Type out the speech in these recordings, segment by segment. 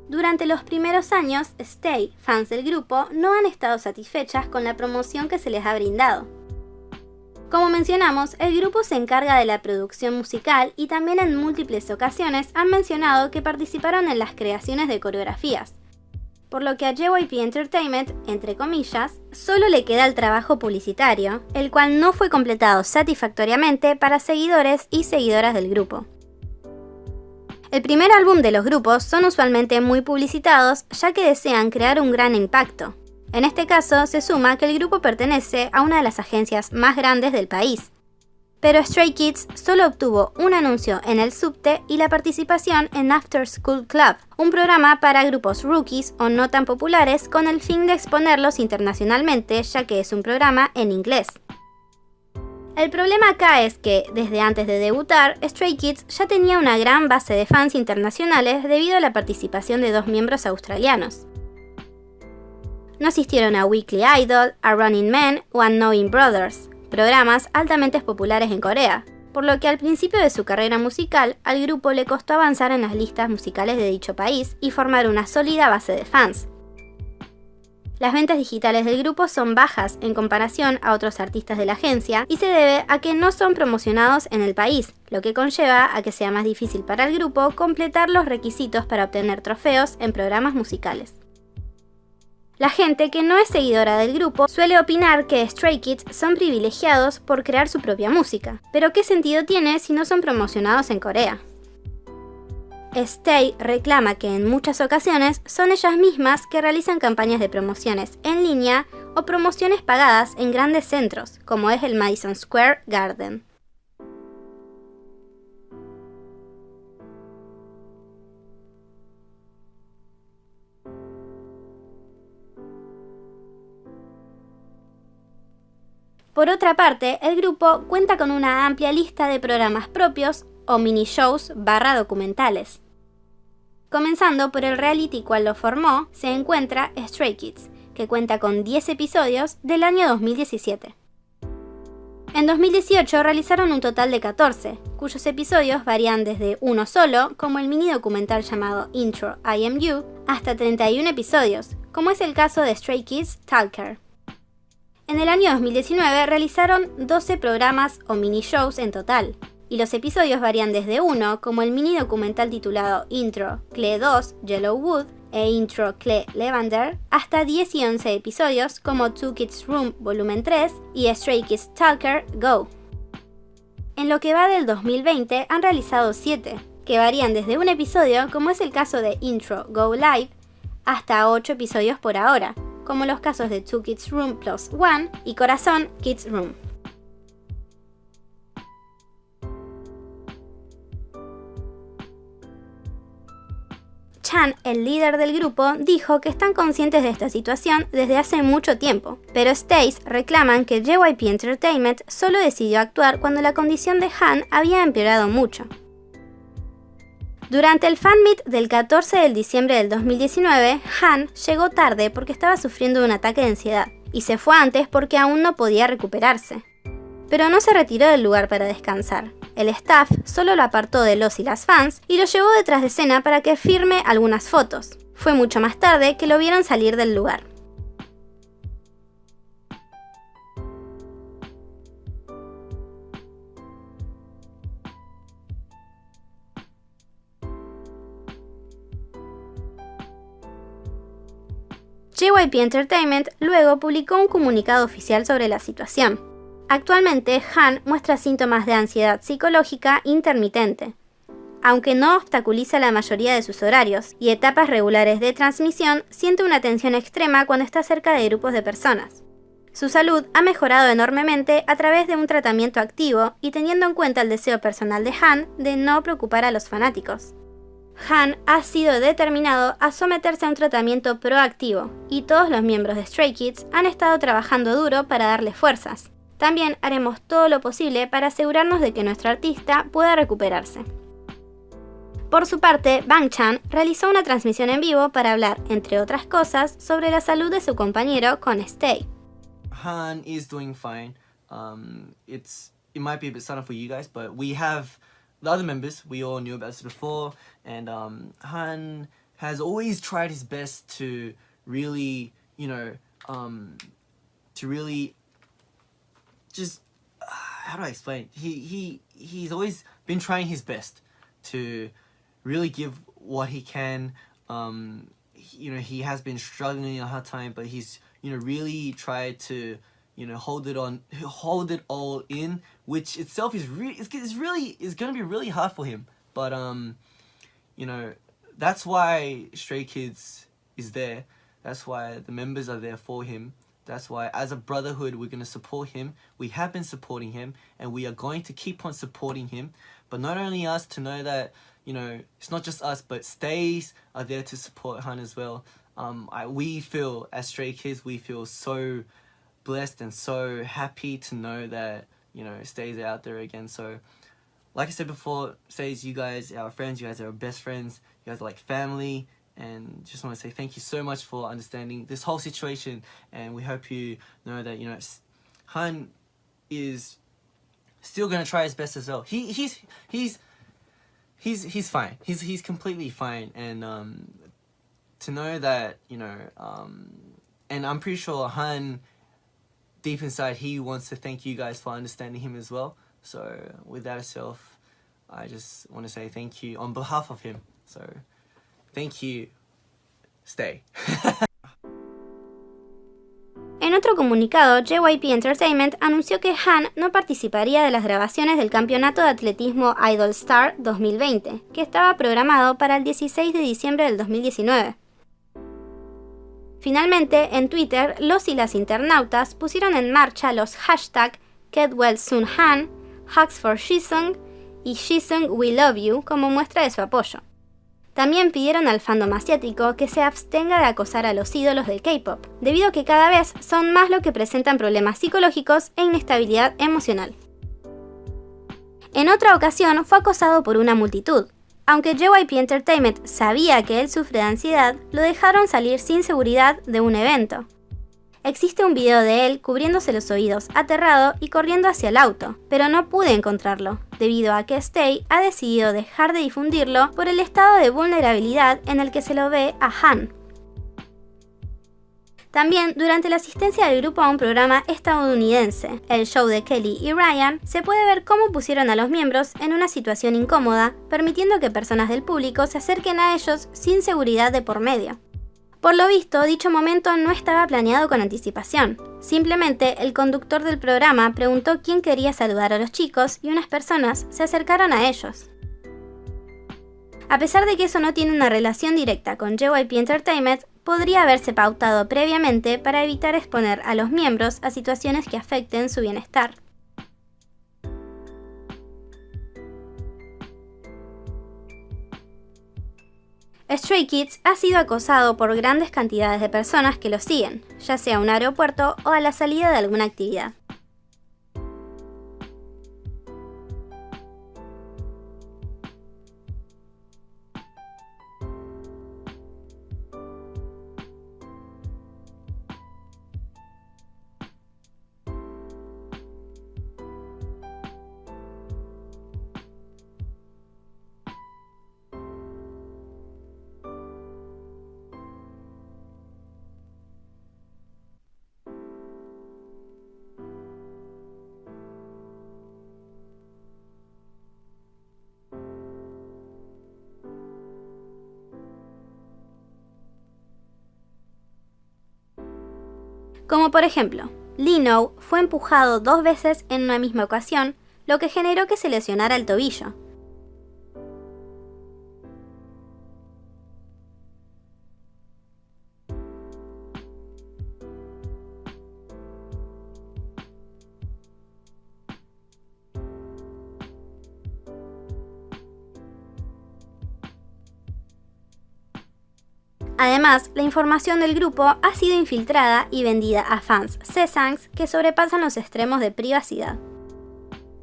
Durante los primeros años, Stay, fans del grupo, no han estado satisfechas con la promoción que se les ha brindado. Como mencionamos, el grupo se encarga de la producción musical y también en múltiples ocasiones han mencionado que participaron en las creaciones de coreografías, por lo que a JYP Entertainment, entre comillas, solo le queda el trabajo publicitario, el cual no fue completado satisfactoriamente para seguidores y seguidoras del grupo. El primer álbum de los grupos son usualmente muy publicitados ya que desean crear un gran impacto. En este caso se suma que el grupo pertenece a una de las agencias más grandes del país. Pero Stray Kids solo obtuvo un anuncio en el subte y la participación en After School Club, un programa para grupos rookies o no tan populares con el fin de exponerlos internacionalmente ya que es un programa en inglés. El problema acá es que, desde antes de debutar, Stray Kids ya tenía una gran base de fans internacionales debido a la participación de dos miembros australianos. No asistieron a Weekly Idol, a Running Man o a Knowing Brothers, programas altamente populares en Corea, por lo que al principio de su carrera musical, al grupo le costó avanzar en las listas musicales de dicho país y formar una sólida base de fans. Las ventas digitales del grupo son bajas en comparación a otros artistas de la agencia y se debe a que no son promocionados en el país, lo que conlleva a que sea más difícil para el grupo completar los requisitos para obtener trofeos en programas musicales. La gente que no es seguidora del grupo suele opinar que Stray Kids son privilegiados por crear su propia música, pero ¿qué sentido tiene si no son promocionados en Corea? Stay reclama que en muchas ocasiones son ellas mismas que realizan campañas de promociones en línea o promociones pagadas en grandes centros, como es el Madison Square Garden. Por otra parte, el grupo cuenta con una amplia lista de programas propios o mini shows / documentales. Comenzando por el reality cual lo formó, se encuentra Stray Kids, que cuenta con 10 episodios del año 2017. En 2018 realizaron un total de 14, cuyos episodios varían desde uno solo, como el mini documental llamado Intro I Am You, hasta 31 episodios, como es el caso de Stray Kids Talker. En el año 2019 realizaron 12 programas o mini shows en total, y los episodios varían desde uno, como el mini documental titulado Intro Cle 2 Yellowwood e Intro Cle Lavender, hasta 10 y 11 episodios como Two Kids Room Volumen 3 y Stray Kids Talker Go. En lo que va del 2020 han realizado 7, que varían desde un episodio, como es el caso de Intro Go Live, hasta 8 episodios por ahora, como los casos de Two Kids Room Plus One y Corazón Kids Room. Chan, el líder del grupo, dijo que están conscientes de esta situación desde hace mucho tiempo, pero Stace reclaman que JYP Entertainment solo decidió actuar cuando la condición de Han había empeorado mucho. Durante el fan meet del 14 de diciembre del 2019, Han llegó tarde porque estaba sufriendo un ataque de ansiedad, y se fue antes porque aún no podía recuperarse. Pero no se retiró del lugar para descansar. El staff solo lo apartó de los y las fans y lo llevó detrás de escena para que firme algunas fotos. Fue mucho más tarde que lo vieron salir del lugar. JYP Entertainment luego publicó un comunicado oficial sobre la situación. Actualmente, Han muestra síntomas de ansiedad psicológica intermitente, aunque no obstaculiza la mayoría de sus horarios y etapas regulares de transmisión, siente una tensión extrema cuando está cerca de grupos de personas. Su salud ha mejorado enormemente a través de un tratamiento activo y teniendo en cuenta el deseo personal de Han de no preocupar a los fanáticos. Han ha sido determinado a someterse a un tratamiento proactivo y todos los miembros de Stray Kids han estado trabajando duro para darle fuerzas. También haremos todo lo posible para asegurarnos de que nuestro artista pueda recuperarse. Por su parte, Bang Chan realizó una transmisión en vivo para hablar, entre otras cosas, sobre la salud de su compañero con Stay. Han is doing fine. It might be a bit sudden for you guys, but we have the other members. We all knew about this before, and Han has always tried his best to really, to really just how do I explain? He's always been trying his best to really give what he can. He has been struggling a hard time, but he's really tried to hold it all in, which itself is gonna be really hard for him. But that's why Stray Kids is there. That's why the members are there for him. That's why as a brotherhood we're gonna support him. We have been supporting him, and we are going to keep on supporting him. But not only us, to know that it's not just us, but Stays are there to support Han as well. We feel, as Stray Kids, we feel so blessed and so happy to know that Stays are out there again. So like I said before, Stays, you guys are our friends, you guys are our best friends, you guys are like family, and just want to say thank you so much for understanding this whole situation. And we hope you know that Han is still gonna try his best as well. He's fine. He's completely fine. And to know that and I'm pretty sure Han, deep inside, he wants to thank you guys for understanding him as well. So with that itself, I just want to say thank you on behalf of him. So thank you. Stay. En otro comunicado, JYP Entertainment anunció que Han no participaría de las grabaciones del campeonato de atletismo Idol Star 2020, que estaba programado para el 16 de diciembre del 2019. Finalmente, en Twitter, los y las internautas pusieron en marcha los hashtags #GetWellSoonHan, Hugs for Jisung y Jisung We Love You como muestra de su apoyo. También pidieron al fandom asiático que se abstenga de acosar a los ídolos del K-pop, debido a que cada vez son más los que presentan problemas psicológicos e inestabilidad emocional. En otra ocasión fue acosado por una multitud. Aunque JYP Entertainment sabía que él sufre de ansiedad, lo dejaron salir sin seguridad de un evento. Existe un video de él cubriéndose los oídos, aterrado y corriendo hacia el auto, pero no pude encontrarlo, debido a que Stay ha decidido dejar de difundirlo por el estado de vulnerabilidad en el que se lo ve a Han. También, durante la asistencia del grupo a un programa estadounidense, el show de Kelly y Ryan, se puede ver cómo pusieron a los miembros en una situación incómoda, permitiendo que personas del público se acerquen a ellos sin seguridad de por medio. Por lo visto, dicho momento no estaba planeado con anticipación. Simplemente, el conductor del programa preguntó quién quería saludar a los chicos y unas personas se acercaron a ellos. A pesar de que eso no tiene una relación directa con JYP Entertainment, podría haberse pautado previamente para evitar exponer a los miembros a situaciones que afecten su bienestar. Stray Kids ha sido acosado por grandes cantidades de personas que lo siguen, ya sea a un aeropuerto o a la salida de alguna actividad. Como por ejemplo, Lee Know fue empujado 2 veces en una misma ocasión, lo que generó que se lesionara el tobillo. Además, la información del grupo ha sido infiltrada y vendida a fans sasaengs que sobrepasan los extremos de privacidad.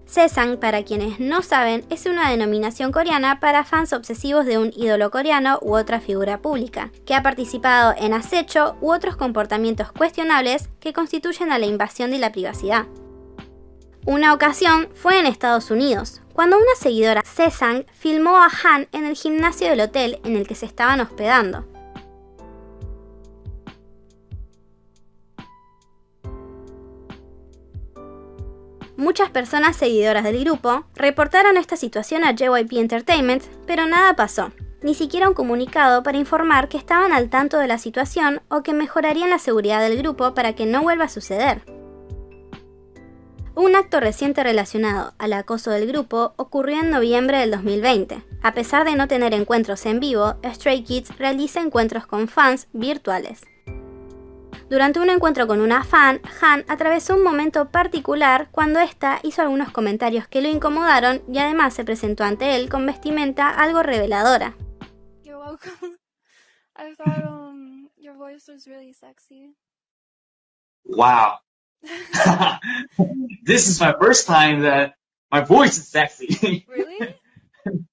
Sasaeng, para quienes no saben, es una denominación coreana para fans obsesivos de un ídolo coreano u otra figura pública, que ha participado en acecho u otros comportamientos cuestionables que constituyen a la invasión de la privacidad. Una ocasión fue en Estados Unidos, cuando una seguidora Sasaeng filmó a Han en el gimnasio del hotel en el que se estaban hospedando. Muchas personas seguidoras del grupo reportaron esta situación a JYP Entertainment, pero nada pasó. Ni siquiera un comunicado para informar que estaban al tanto de la situación o que mejorarían la seguridad del grupo para que no vuelva a suceder. Un acto reciente relacionado al acoso del grupo ocurrió en noviembre del 2020. A pesar de no tener encuentros en vivo, Stray Kids realiza encuentros con fans virtuales. Durante un encuentro con una fan, Han atravesó un momento particular cuando ésta hizo algunos comentarios que lo incomodaron y además se presentó ante él con vestimenta algo reveladora. You're welcome. I thought your voice was really sexy. Wow. This is my first time that my voice is sexy. Really?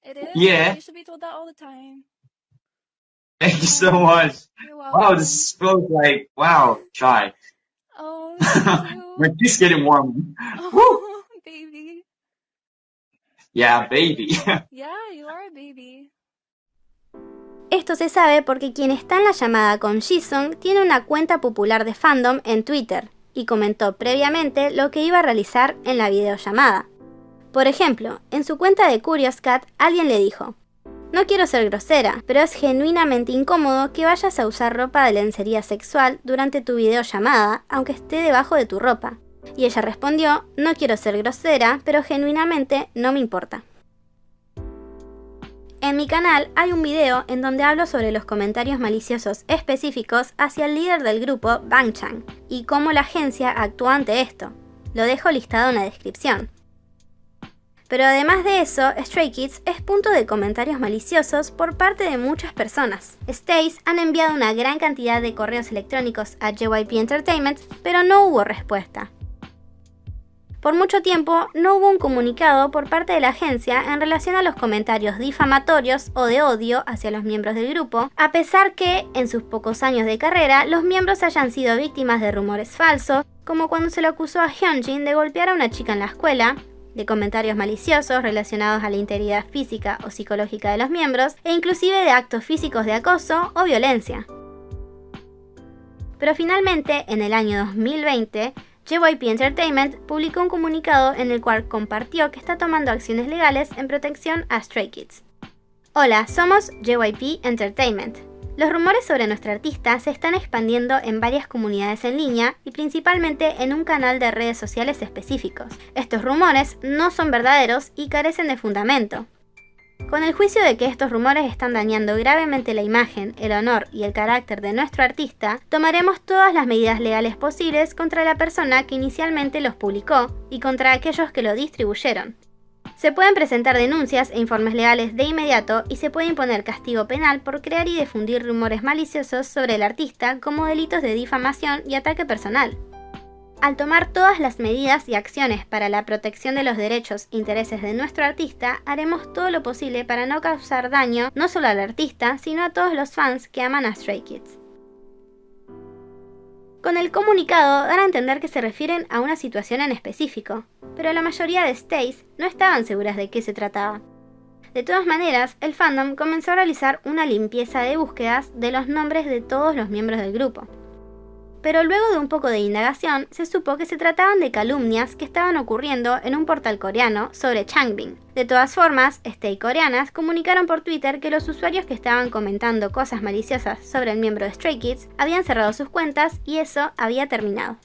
It is? Yeah. You should be told that all the time. Thank you so much. You're welcome. Wow, this feels like, wow, shy. Oh, thank you. We're just getting warm. Woo! Oh, baby. Yeah, baby. Yeah, you are a baby. Esto se sabe porque quien está en la llamada con Jisung tiene una cuenta popular de fandom en Twitter y comentó previamente lo que iba a realizar en la videollamada. Por ejemplo, en su cuenta de Curious Cat alguien le dijo: "No quiero ser grosera, pero es genuinamente incómodo que vayas a usar ropa de lencería sexual durante tu videollamada, aunque esté debajo de tu ropa". Y ella respondió: "No quiero ser grosera, pero genuinamente no me importa". En mi canal hay un video en donde hablo sobre los comentarios maliciosos específicos hacia el líder del grupo, Bangchan, y cómo la agencia actuó ante esto. Lo dejo listado en la descripción. Pero además de eso, Stray Kids es punto de comentarios maliciosos por parte de muchas personas. Stays han enviado una gran cantidad de correos electrónicos a JYP Entertainment, pero no hubo respuesta. Por mucho tiempo no hubo un comunicado por parte de la agencia en relación a los comentarios difamatorios o de odio hacia los miembros del grupo, a pesar que, en sus pocos años de carrera, los miembros hayan sido víctimas de rumores falsos, como cuando se le acusó a Hyunjin de golpear a una chica en la escuela, de comentarios maliciosos relacionados a la integridad física o psicológica de los miembros, e inclusive de actos físicos de acoso o violencia. Pero finalmente, en el año 2020, JYP Entertainment publicó un comunicado en el cual compartió que está tomando acciones legales en protección a Stray Kids. Hola, somos JYP Entertainment. Los rumores sobre nuestra artista se están expandiendo en varias comunidades en línea y principalmente en un canal de redes sociales específicos. Estos rumores no son verdaderos y carecen de fundamento. Con el juicio de que estos rumores están dañando gravemente la imagen, el honor y el carácter de nuestro artista, tomaremos todas las medidas legales posibles contra la persona que inicialmente los publicó y contra aquellos que lo distribuyeron. Se pueden presentar denuncias e informes legales de inmediato y se puede imponer castigo penal por crear y difundir rumores maliciosos sobre el artista como delitos de difamación y ataque personal. Al tomar todas las medidas y acciones para la protección de los derechos e intereses de nuestro artista, haremos todo lo posible para no causar daño no solo al artista, sino a todos los fans que aman a Stray Kids. Con el comunicado dan a entender que se refieren a una situación en específico, pero la mayoría de Stays no estaban seguras de qué se trataba. De todas maneras, el fandom comenzó a realizar una limpieza de búsquedas de los nombres de todos los miembros del grupo. Pero luego de un poco de indagación, se supo que se trataban de calumnias que estaban ocurriendo en un portal coreano sobre Changbin. De todas formas, Stay coreanas comunicaron por Twitter que los usuarios que estaban comentando cosas maliciosas sobre el miembro de Stray Kids habían cerrado sus cuentas y eso había terminado.